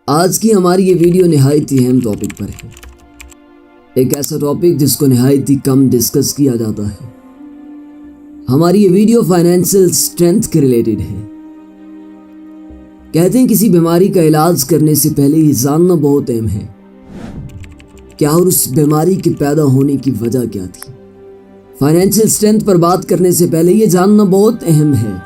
आज की हमारी ये वीडियो निहायत ही अहम टॉपिक पर है। एक ऐसा टॉपिक जिसको निहायत ही कम डिस्कस किया जाता है। हमारी ये वीडियो फाइनेंशियल स्ट्रेंथ के रिलेटेड है। कहते हैं किसी बीमारी का इलाज करने से पहले ये जानना बहुत अहम है क्या और उस बीमारी के पैदा होने की वजह क्या थी। फाइनेंशियल स्ट्रेंथ पर बात करने से पहले ये जानना बहुत अहम है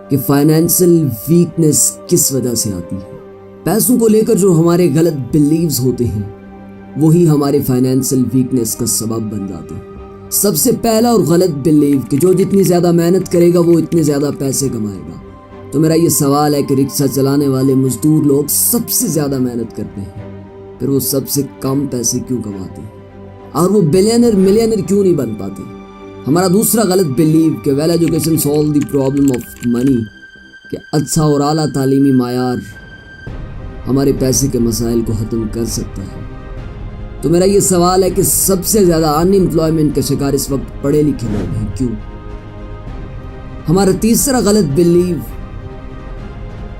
कि फाइनेंशियल वीकनेस किस वजह से आती है। पैसों को लेकर जो हमारे गलत बिलीव्स होते हैं वही हमारे फाइनेंशियल वीकनेस का सबब बन जाते हैं। सबसे पहला और गलत बिलीव कि जो जितनी ज़्यादा मेहनत करेगा वो इतने ज़्यादा पैसे कमाएगा। तो मेरा ये सवाल है कि रिक्शा चलाने वाले मजदूर लोग सबसे ज़्यादा मेहनत करते हैं, फिर वो सबसे कम पैसे क्यों कमाते हैं और वो बिलियनर मिलियनर क्यों नहीं बन पाते। हमारा दूसरा गलत बिलीव कि well education solve the problem of money, कि अच्छा और आला तालीमी मायार हमारे पैसे के मसाइल को ख़त्म कर सकता है। तो मेरा ये सवाल है कि सबसे ज़्यादा अनएम्प्लॉयमेंट का शिकार इस वक्त पढ़े लिखे लोग हैं, क्यों। हमारा तीसरा गलत बिलीव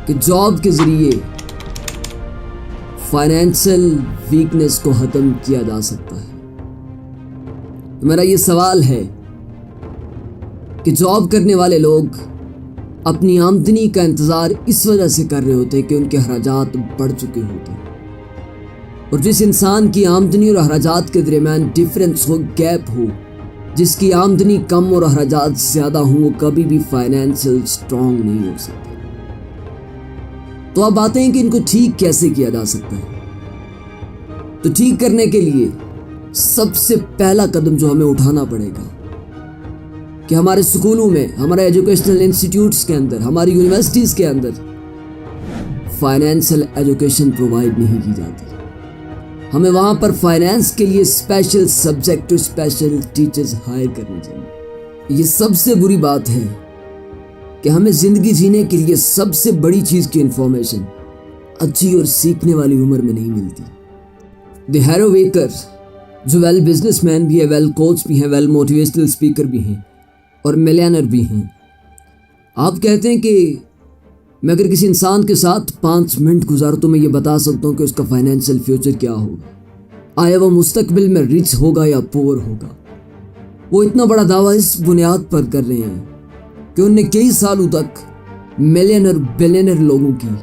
कि जॉब के ज़रिए फाइनेंशियल वीकनेस को ख़त्म किया जा सकता है। तो मेरा ये सवाल है कि जॉब करने वाले लोग अपनी आमदनी का इंतज़ार इस वजह से कर रहे होते हैं कि उनके अखराजात बढ़ चुके होते हैं। और जिस इंसान की आमदनी और अखराजात के दरमियान डिफरेंस हो, गैप हो, जिसकी आमदनी कम और अखराजात ज़्यादा हो, वो कभी भी फाइनेंशियल स्ट्रॉन्ग नहीं हो सकता। तो अब बातें हैं कि इनको ठीक कैसे किया जा सकता है। तो ठीक करने के लिए सबसे पहला कदम जो हमें उठाना पड़ेगा कि हमारे स्कूलों में, हमारे एजुकेशनल इंस्टीट्यूट्स के अंदर, हमारी यूनिवर्सिटीज़ के अंदर फाइनेंशियल एजुकेशन प्रोवाइड नहीं की जाती। हमें वहाँ पर फाइनेंस के लिए स्पेशल सब्जेक्ट और स्पेशल टीचर्स हायर करने चाहिए। ये सबसे बुरी बात है कि हमें ज़िंदगी जीने के लिए सबसे बड़ी चीज़ की इंफॉर्मेशन अच्छी और सीखने वाली उम्र में नहीं मिलती। द हैरो वेकर जो वेल बिजनेसमैन भी है, वेल कोच भी हैं, वेल मोटिवेशनल स्पीकर भी हैं और मिलियनर भी हैं। आप कहते हैं कि मैं अगर किसी इंसान के साथ 5 मिनट गुजारूं तो मैं ये बता सकता हूँ कि उसका फाइनेंशियल फ्यूचर क्या होगा, आया वो मुस्तकबिल में रिच होगा या पुअर होगा। वो इतना बड़ा दावा इस बुनियाद पर कर रहे हैं कि उनने कई सालों तक मिलियनर बिलियनर लोगों की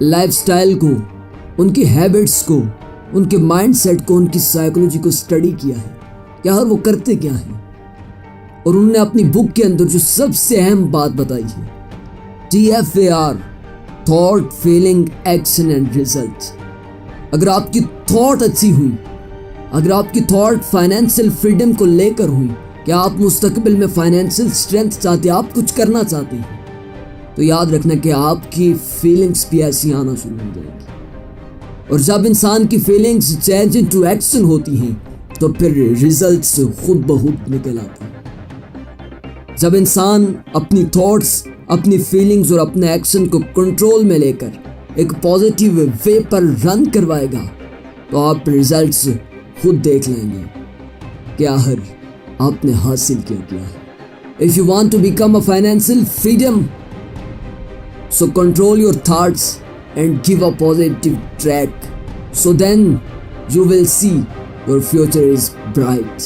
लाइफस्टाइल को, उनकी हैबिट्स को, उनके माइंडसेट को, उनकी साइकोलॉजी को स्टडी किया है क्या और वो करते क्या हैं। और उन्होंने अपनी बुक के अंदर जो सबसे अहम बात बताई है, TFAR, thought, feeling, action and result. अगर आपकी थॉट अच्छी हुई, अगर आपकी थॉट फाइनेंशियल फ्रीडम को लेकर हुई कि आप मुस्तकबिल में फाइनेंशियल स्ट्रेंथ चाहते हैं, आप कुछ करना चाहते हैं, तो याद रखना कि आपकी फीलिंग्स भी ऐसी आना शुरू हो जाएगी। और जब इंसान की फीलिंग्स चेंज इनटू एक्शन होती हैं तो फिर रिजल्ट्स खुद ब खुद निकल आते हैं। जब इंसान अपनी थॉट्स, अपनी फीलिंग्स और अपने एक्शन को कंट्रोल में लेकर एक पॉजिटिव वे पर रन करवाएगा तो आप रिजल्ट्स खुद देख लेंगे कि आखिर आपने हासिल क्या है। If you want to become a financial freedom, so control your thoughts and give a positive track, so then you will see your future is bright.